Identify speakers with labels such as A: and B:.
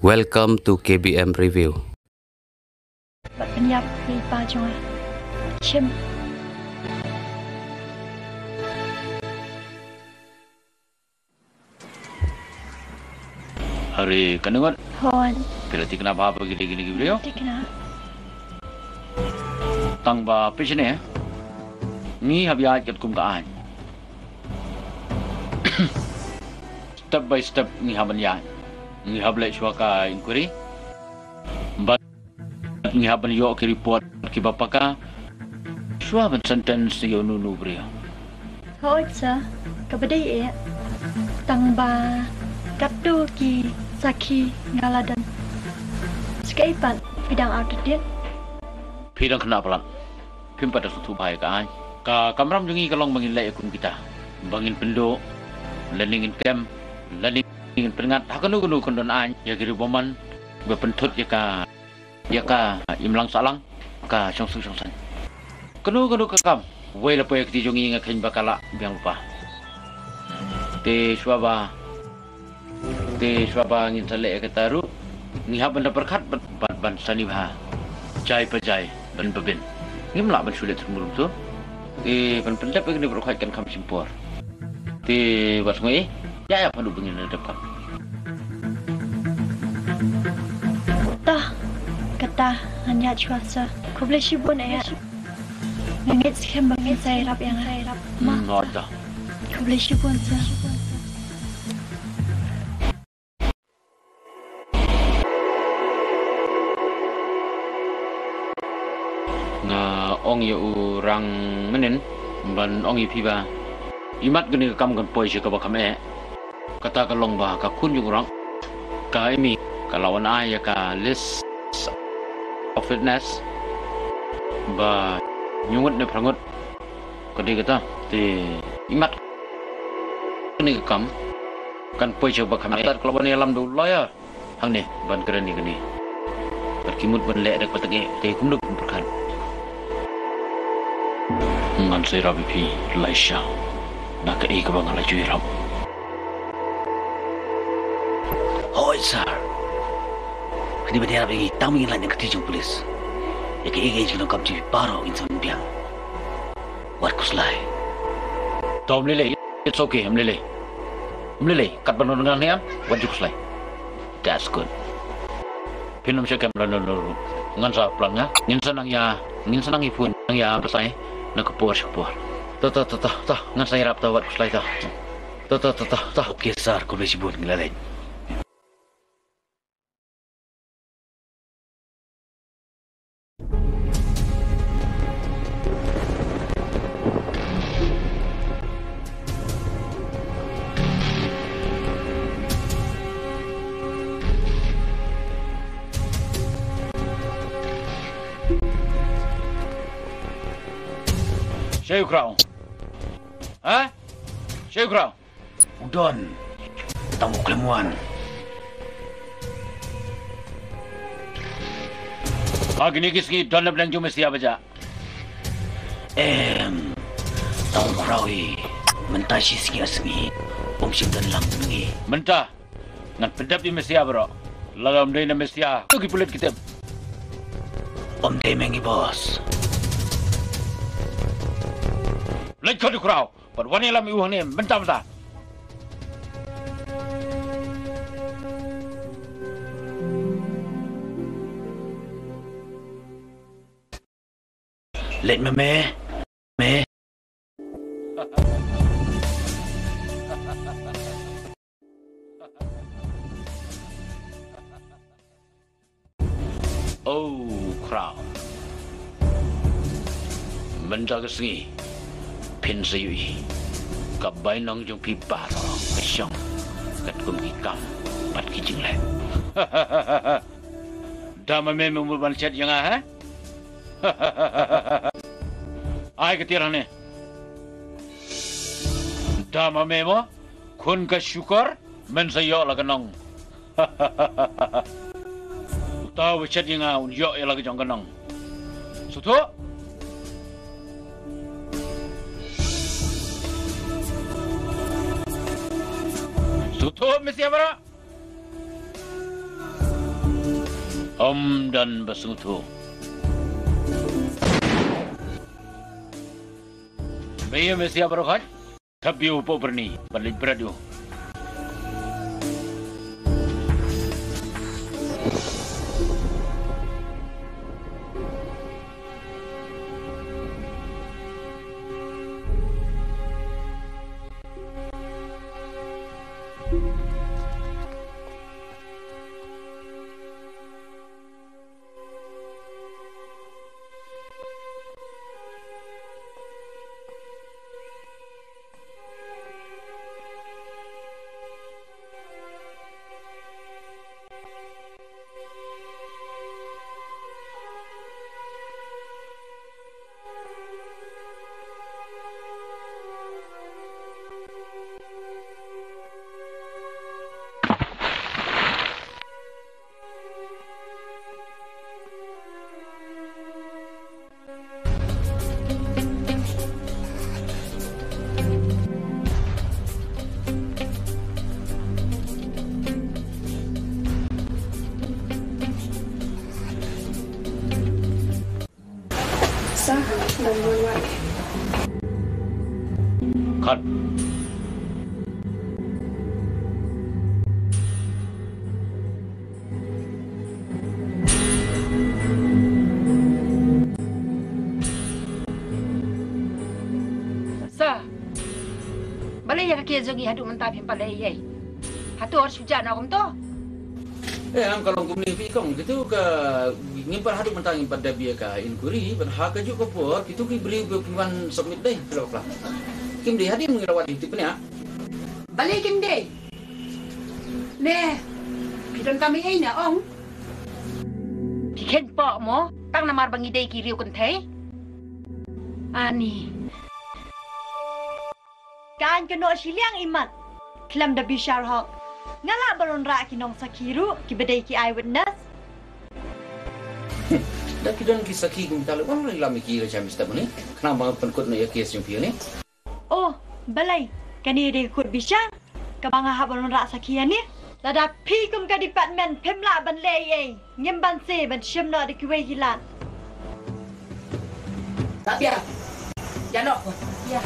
A: Welcome to KBM Review.
B: Bạn bên nhập đi ba cho chim
C: Hari kanungan
B: hon
C: pilati kenapa apa gini beliau
B: dikena
C: tang ba pesne ni habia ket kum kaan step by step ni haban ya ni hable shwaka inquiry but ni haban yo ki report ki bapaka shwa ban sentence yo nunu beliau
B: hoi sa kabadi tang ba kapdu ki saki ngaladan skaipan bidang outdated
C: pidang kena pelan pimpa dah sutu bahaya kaan ka kamram jungi kalong bangin lai akum kita bangin penduk learning camp learning peringat hakanu kunu kondon an ya kiri boman berpentut ya ka imlang salang ka songsu songsan kanu kakam wei lapo ya kiti jungi ngakin bakala biang lupa te swaba ngin sale kataru ni haban da perkat ban sanibha jai pajai ban babin ngimla ban sulit semulum tu ban pendap ni berkaitan kam simpor ti was ngai ya padu bengin depan
B: tah kata hanya cuaca kubleshi bon ya ngit skem bangit saya rap ma
C: ada
B: kubleshi bon sa
C: nga ong yu rang menen ban ong piba imat gani kam gan poi ka ba kame kata ka long ba ka kun yu rang ka imi ka lawan ay ka list of fitness ba nyungut ne prangut ka di kata ti imat gani kam kan poi ba kame tar kalau ni alam dulu ya hang ni ban keren ni gani berkimut ban le dak patake te kum duk berkan ngan saya rabi pi laisha nak ke bang ala jui ram hoi sir kini benda rabi tamu yang lain yang ketijung polis ya ke jino kam ji paro insan biang wat kuslai tom lele it's okay am lele kat banon ngan niam wat kuslai that's good pinum syakam lalu ngan sa planga ngin sanang ipun nang ya pasai nak kepor. Tah. Ngan saya rap tawat kuslai tah. Tah. Okey sar, kau boleh sibuk ngelalai. Saya ukrau. Ha? Saya ukrau. Udon. Tamu kelemuan. Gini kiski don na bilang mesti apa aja? Tamu kraui. Mentah siski asmi. Sing lang ni. Mentah. Ngan pendap di mesti apa bro? Lagam day na mesti apa? Tugi pulit kita. Day mengi bos. Let's go to crowd. But one elam iuh ni bentar. Let me. Oh, crowd. Bentar kesini. Pin sayui kabay nang jong piparo kasyong kat kumikam pat kijing le dama me mumban chat yang ha ay ketiran ne dama memo kun ka syukur men sayo la kanong tahu chat yang un yo ya la jong kanong sutu Tutup mesti apa? Om dan Basuto. Maya mesti apa tapi upo berni balik beradu.
D: Sir, number 1.
C: Cut.
E: Sir, balay yang kaya zongi hadu mentap yang palay ay. Hatu harus hujan aku tu.
F: Am kalau gumni fi kong gitu ke ngimpar hadu mentang ngimpar dabia ka inquiry ban ha ka ju ko por itu ki beli bukan submit deh kalau lah. Kim di hadi mengirawat itu punya.
E: Balay kim day. Ne, pidon kami ay na ong. Piken po mo, tang namar bangi day kiriu kuntay. Ani.
B: Kaan kano siliang imat. Klam da bishar hok. Ngala baron ra kinong sakiru kibedai ki eyewitness.
F: Dah kidan kisah ki kum talu orang lami ki macam mesti ni. Kenapa penkut na ya kes yang pion ni?
B: Oh, balay. Kani de kut bishar. Kabanga ha baron ra sakian ni. Lada pi kum ka department pemla ban lei. Ngem ban se ban shimna de kiwe hilan.
E: Tak biar. Janok. Ya.